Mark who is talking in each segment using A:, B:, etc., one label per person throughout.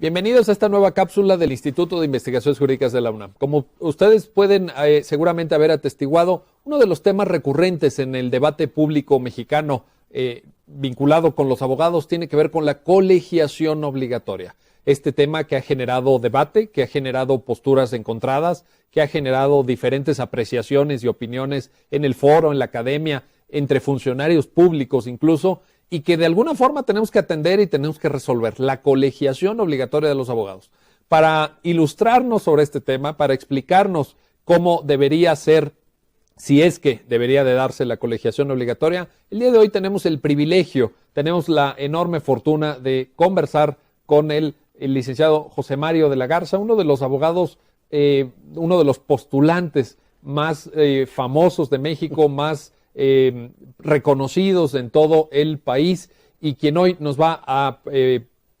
A: Bienvenidos a esta nueva cápsula del Instituto de Investigaciones Jurídicas de la UNAM. Como ustedes pueden seguramente haber atestiguado, uno de los temas recurrentes en el debate público mexicano vinculado con los abogados tiene que ver con la colegiación obligatoria. Este tema que ha generado debate, que ha generado posturas encontradas, que ha generado diferentes apreciaciones y opiniones en el foro, en la academia, entre funcionarios públicos incluso, y que de alguna forma tenemos que atender y tenemos que resolver, la colegiación obligatoria de los abogados. Para ilustrarnos sobre este tema, para explicarnos cómo debería ser, si es que debería de darse la colegiación obligatoria, el día de hoy tenemos el privilegio, tenemos la enorme fortuna de conversar con el licenciado José Mario de la Garza, uno de los abogados, uno de los postulantes más famosos de México, más reconocidos en todo el país y quien hoy nos va a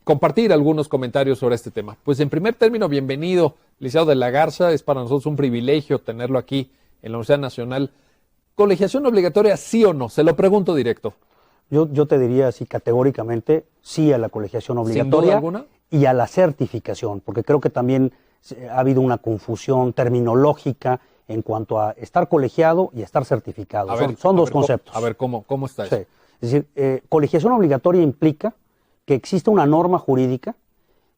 A: compartir algunos comentarios sobre este tema. Pues en primer término, bienvenido, licenciado de la Garza, es para nosotros un privilegio tenerlo aquí en la Universidad Nacional. ¿Colegiación obligatoria sí o no? Se lo pregunto directo.
B: Yo te diría así categóricamente sí a la colegiación obligatoria.
A: ¿Sin duda alguna?
B: Y a la certificación, porque creo que también ha habido una confusión terminológica en cuanto a estar colegiado y estar certificado. Son dos conceptos.
A: A ver, ¿cómo está eso?
B: Sí. Es decir, colegiación obligatoria implica que exista una norma jurídica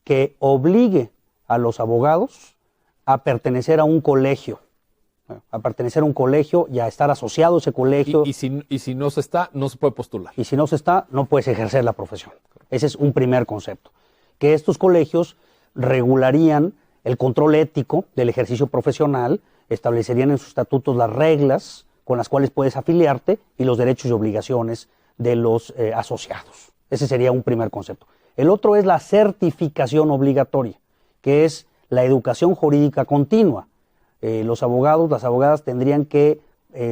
B: que obligue a los abogados a pertenecer a un colegio. A pertenecer a un colegio y a estar asociado a ese colegio.
A: Y si no se está, no se puede postular.
B: Y si no se está, no puedes ejercer la profesión. Ese es un primer concepto. Que estos colegios regularían el control ético del ejercicio profesional, establecerían en sus estatutos las reglas con las cuales puedes afiliarte y los derechos y obligaciones de los asociados. Ese sería un primer concepto. El otro es la certificación obligatoria, que es la educación jurídica continua. Los abogados, las abogadas tendrían que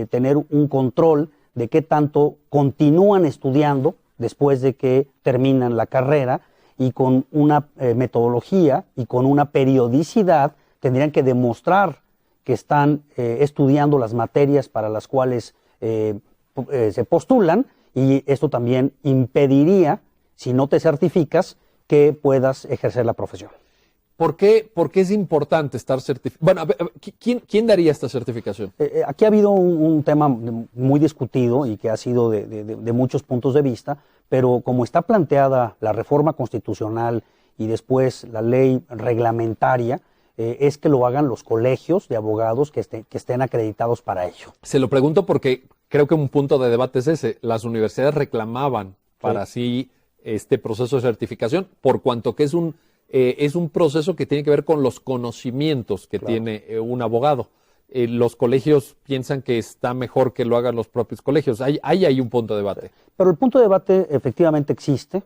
B: tener un control de qué tanto continúan estudiando después de que terminan la carrera y con una metodología y con una periodicidad tendrían que demostrar que están estudiando las materias para las cuales se postulan, y esto también impediría, si no te certificas, que puedas ejercer la profesión.
A: ¿Por qué es importante estar certificado? Bueno, a ver, ¿quién daría esta certificación?
B: Aquí ha habido un tema muy discutido y que ha sido de muchos puntos de vista, pero como está planteada la reforma constitucional y después la ley reglamentaria, es que lo hagan los colegios de abogados que estén acreditados para ello.
A: Se lo pregunto porque creo que un punto de debate es ese. Las universidades reclamaban para sí este proceso de certificación, por cuanto que es un proceso que tiene que ver con los conocimientos que tiene un abogado. Los colegios piensan que está mejor que lo hagan los propios colegios. Hay un punto de debate.
B: Pero el punto de debate efectivamente existe.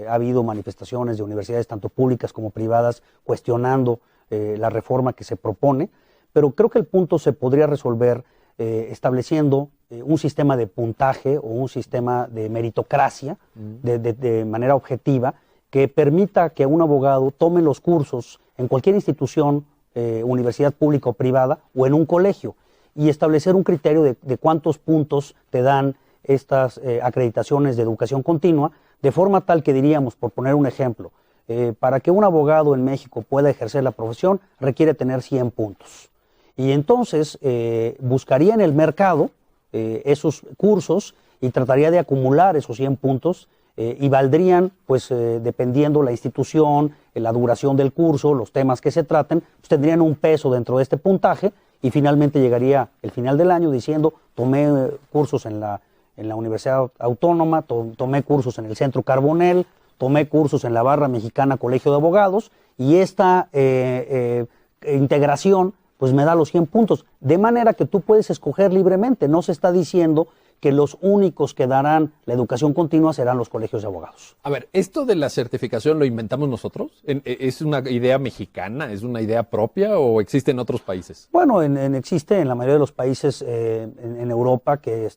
B: Ha habido manifestaciones de universidades, tanto públicas como privadas, cuestionando la reforma que se propone, pero creo que el punto se podría resolver estableciendo un sistema de puntaje o un sistema de meritocracia de manera objetiva que permita que un abogado tome los cursos en cualquier institución, universidad pública o privada, o en un colegio, y establecer un criterio de cuántos puntos te dan estas acreditaciones de educación continua, de forma tal que diríamos, por poner un ejemplo, para que un abogado en México pueda ejercer la profesión, requiere tener 100 puntos. Y entonces buscaría en el mercado esos cursos y trataría de acumular esos 100 puntos y valdrían, pues dependiendo la institución, la duración del curso, los temas que se traten, pues tendrían un peso dentro de este puntaje y finalmente llegaría el final del año diciendo, tomé cursos en la Universidad Autónoma, tomé cursos en el Centro Carbonell, tomé cursos en la Barra Mexicana Colegio de Abogados, y esta integración pues me da los 100 puntos, de manera que tú puedes escoger libremente. No se está diciendo que los únicos que darán la educación continua serán los colegios de abogados.
A: A ver, ¿esto de la certificación lo inventamos nosotros? ¿Es una idea mexicana? ¿Es una idea propia o existe en otros países?
B: Bueno, existe en la mayoría de los países en Europa que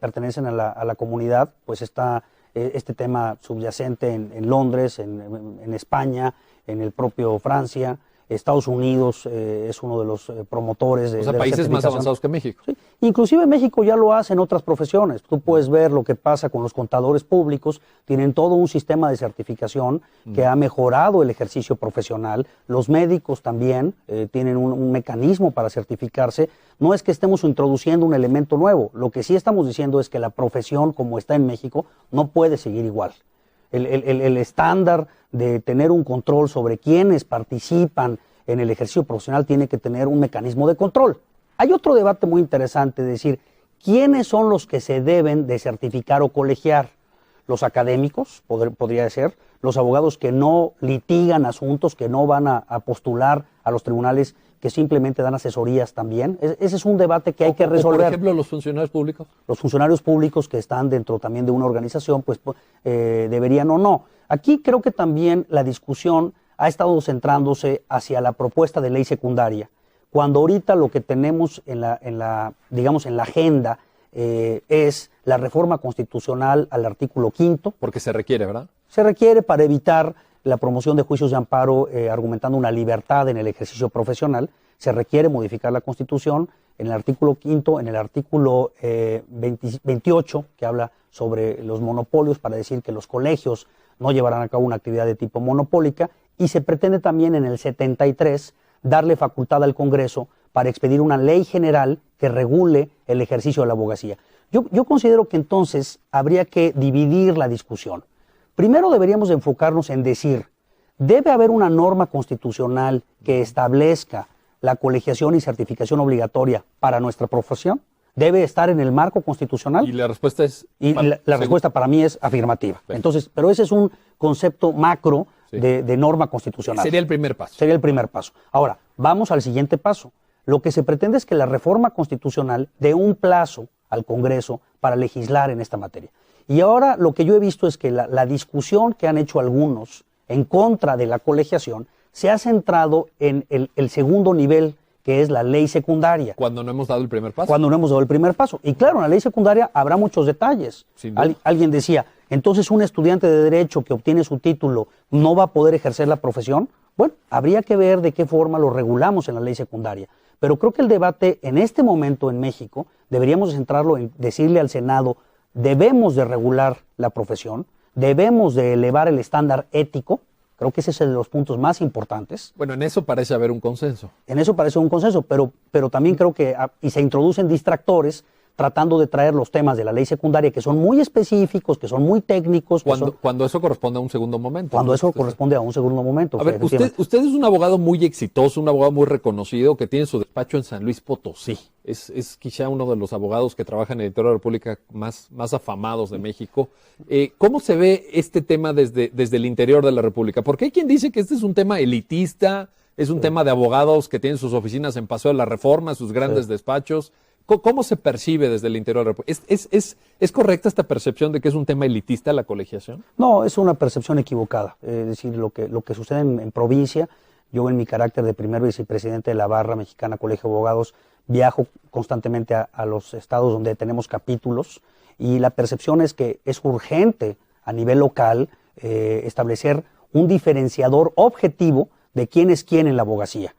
B: pertenecen a la comunidad, pues está este tema subyacente en Londres, en España, en el propio Francia, Estados Unidos es uno de los promotores de,
A: o sea,
B: de la
A: países más
B: certificación.
A: avanzados que México.
B: Sí. Inclusive México ya lo hace en otras profesiones. Tú puedes ver lo que pasa con los contadores públicos. Tienen todo un sistema de certificación que ha mejorado el ejercicio profesional. Los médicos también tienen un mecanismo para certificarse. No es que estemos introduciendo un elemento nuevo. Lo que sí estamos diciendo es que la profesión, como está en México, no puede seguir igual. El estándar de tener un control sobre quienes participan en el ejercicio profesional tiene que tener un mecanismo de control. Hay otro debate muy interesante, es decir, ¿quiénes son los que se deben de certificar o colegiar? Los académicos, podría ser, los abogados que no litigan asuntos, que no van a postular a los tribunales, que simplemente dan asesorías también. Ese es un debate que hay que resolver.
A: Por ejemplo, los funcionarios públicos.
B: Los funcionarios públicos que están dentro también de una organización, pues deberían o no. Aquí creo que también la discusión ha estado centrándose hacia la propuesta de ley secundaria, cuando ahorita lo que tenemos en la agenda es la reforma constitucional al artículo 5.
A: Porque se requiere, ¿verdad?
B: Se requiere para evitar la promoción de juicios de amparo argumentando una libertad en el ejercicio profesional. Se requiere modificar la Constitución en el artículo 5, en el artículo 28, que habla sobre los monopolios, para decir que los colegios no llevarán a cabo una actividad de tipo monopólica, y se pretende también en el 73 darle facultad al Congreso para expedir una ley general que regule el ejercicio de la abogacía. Yo considero que entonces habría que dividir la discusión. Primero deberíamos enfocarnos en decir, ¿debe haber una norma constitucional que establezca la colegiación y certificación obligatoria para nuestra profesión? ¿Debe estar en el marco constitucional?
A: Y la respuesta es...
B: Y la respuesta para mí es afirmativa.
A: Bien.
B: Entonces, pero ese es un concepto macro
A: Sí.
B: de norma constitucional.
A: Sería el primer paso.
B: Sería el primer paso. Ahora, vamos al siguiente paso. Lo que se pretende es que la reforma constitucional dé un plazo al Congreso para legislar en esta materia. Y ahora lo que yo he visto es que la discusión que han hecho algunos en contra de la colegiación se ha centrado en el segundo nivel, que es la ley secundaria.
A: Cuando no hemos dado el primer paso.
B: Cuando no hemos dado el primer paso. Y claro, en la ley secundaria habrá muchos detalles.
A: Sin duda.
B: Alguien decía, entonces un estudiante de Derecho que obtiene su título no va a poder ejercer la profesión. Bueno, habría que ver de qué forma lo regulamos en la ley secundaria. Pero creo que el debate en este momento en México deberíamos centrarlo en decirle al Senado, debemos de regular la profesión, debemos de elevar el estándar ético. Creo que ese es el de los puntos más importantes.
A: Bueno, en eso parece haber un consenso.
B: En eso parece un consenso, pero también creo que y se introducen distractores tratando de traer los temas de la ley secundaria que son muy específicos, que son muy técnicos.
A: Cuando eso corresponde a un segundo momento.
B: Cuando eso corresponde a un segundo momento.
A: A ver, usted es un abogado muy exitoso, un abogado muy reconocido que tiene su despacho en San Luis Potosí. Es quizá uno de los abogados que trabajan en el interior de la República más afamados de México. ¿Cómo se ve este tema desde el interior de la República? Porque hay quien dice que este es un tema elitista, es un tema de abogados que tienen sus oficinas en Paseo de la Reforma, sus grandes despachos. ¿Cómo se percibe desde el interior de la República? ¿Es correcta esta percepción de que es un tema elitista la colegiación?
B: No, es una percepción equivocada. Es decir, lo que sucede en provincia, yo en mi carácter de primer vicepresidente de la Barra Mexicana Colegio de Abogados, viajo constantemente a los estados donde tenemos capítulos, y la percepción es que es urgente a nivel local establecer un diferenciador objetivo de quién es quién en la abogacía.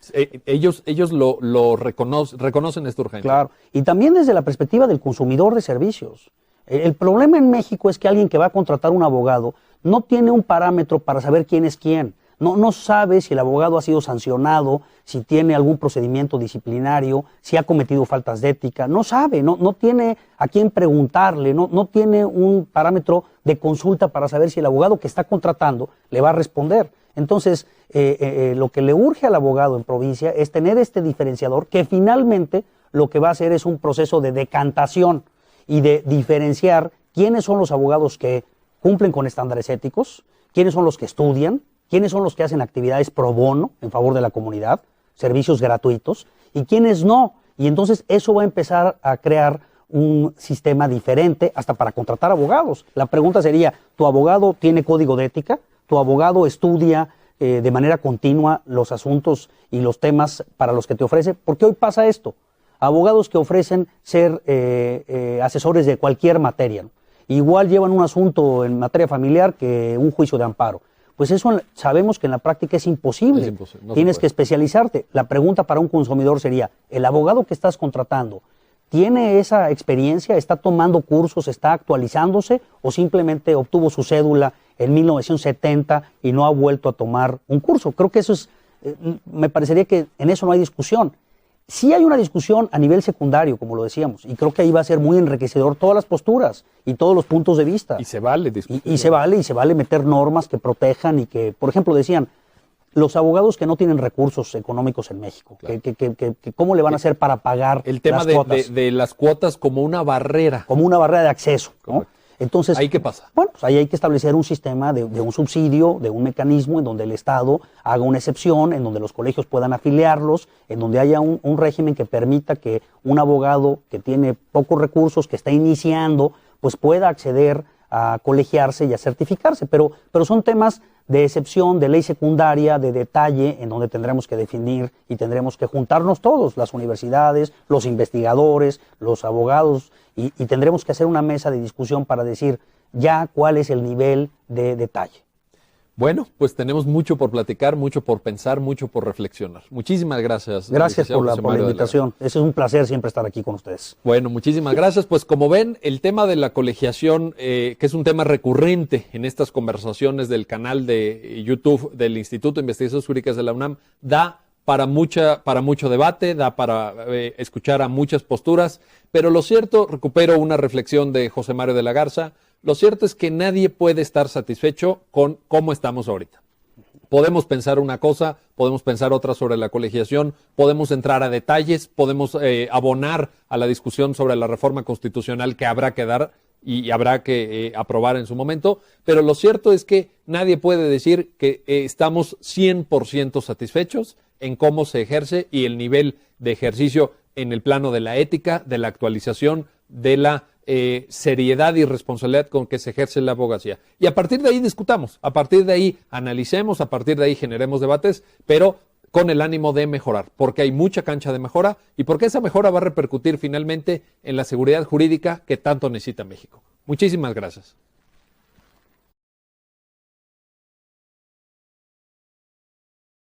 A: Ellos lo reconocen esta urgencia.
B: Claro, y también desde la perspectiva del consumidor de servicios. El problema en México es que alguien que va a contratar un abogado no tiene un parámetro para saber quién es quién. No sabe si el abogado ha sido sancionado, si tiene algún procedimiento disciplinario, si ha cometido faltas de ética. No sabe, no tiene a quién preguntarle, no tiene un parámetro de consulta para saber si el abogado que está contratando le va a responder. Entonces, lo que le urge al abogado en provincia es tener este diferenciador que finalmente lo que va a hacer es un proceso de decantación y de diferenciar quiénes son los abogados que cumplen con estándares éticos, quiénes son los que estudian, quiénes son los que hacen actividades pro bono en favor de la comunidad, servicios gratuitos, y quiénes no. Y entonces eso va a empezar a crear un sistema diferente hasta para contratar abogados. La pregunta sería, ¿tu abogado tiene código de ética? ¿Tu abogado estudia de manera continua los asuntos y los temas para los que te ofrece? Porque hoy pasa esto. Abogados que ofrecen ser asesores de cualquier materia, ¿no? Igual llevan un asunto en materia familiar que un juicio de amparo. pues eso sabemos que en la práctica es imposible.
A: Es imposible, no se
B: Tienes
A: puede.
B: que especializarte. La pregunta para un consumidor sería, ¿el abogado que estás contratando tiene esa experiencia, está tomando cursos, está actualizándose o simplemente obtuvo su cédula en 1970 y no ha vuelto a tomar un curso? Creo que eso es, me parecería que en eso no hay discusión. Sí hay una discusión a nivel secundario, como lo decíamos, y creo que ahí va a ser muy enriquecedor todas las posturas y todos los puntos de vista.
A: Y se vale discutir.
B: Y se vale meter normas que protejan y que, por ejemplo, decían, los abogados que no tienen recursos económicos en México,
A: Claro.
B: que ¿cómo le van a hacer para pagar
A: El tema
B: las cuotas?
A: de las cuotas como una barrera.
B: Como una barrera de acceso, ¿no?
A: Correcto.
B: Entonces,
A: ¿Ahí qué pasa?
B: Bueno, pues ahí hay que establecer un sistema de un subsidio, de un mecanismo en donde el Estado haga una excepción, en donde los colegios puedan afiliarlos, en donde haya un régimen que permita que un abogado que tiene pocos recursos, que está iniciando, pues pueda acceder a colegiarse y a certificarse. Pero son temas de excepción, de ley secundaria, de detalle, en donde tendremos que definir y tendremos que juntarnos todos, las universidades, los investigadores, los abogados, y tendremos que hacer una mesa de discusión para decir ya cuál es el nivel de detalle.
A: Bueno, pues tenemos mucho por platicar, mucho por pensar, mucho por reflexionar. Muchísimas gracias.
B: Gracias
A: licenciado
B: por la
A: José Mario de la
B: invitación. Es un placer siempre estar aquí con ustedes.
A: Bueno, muchísimas gracias. Pues como ven, el tema de la colegiación, que es un tema recurrente en estas conversaciones del canal de YouTube del Instituto de Investigaciones Jurídicas de la UNAM, da para mucho debate, da para escuchar a muchas posturas, pero lo cierto, recupero una reflexión de José Mario de la Garza, lo cierto es que nadie puede estar satisfecho con cómo estamos ahorita. Podemos pensar una cosa, podemos pensar otra sobre la colegiación, podemos entrar a detalles, podemos abonar a la discusión sobre la reforma constitucional que habrá que dar y habrá que aprobar en su momento, pero lo cierto es que nadie puede decir que estamos 100% satisfechos en cómo se ejerce y el nivel de ejercicio en el plano de la ética, de la actualización, de la seriedad y responsabilidad con que se ejerce la abogacía. Y a partir de ahí discutamos, a partir de ahí analicemos, a partir de ahí generemos debates, pero con el ánimo de mejorar, porque hay mucha cancha de mejora y porque esa mejora va a repercutir finalmente en la seguridad jurídica que tanto necesita México. Muchísimas gracias.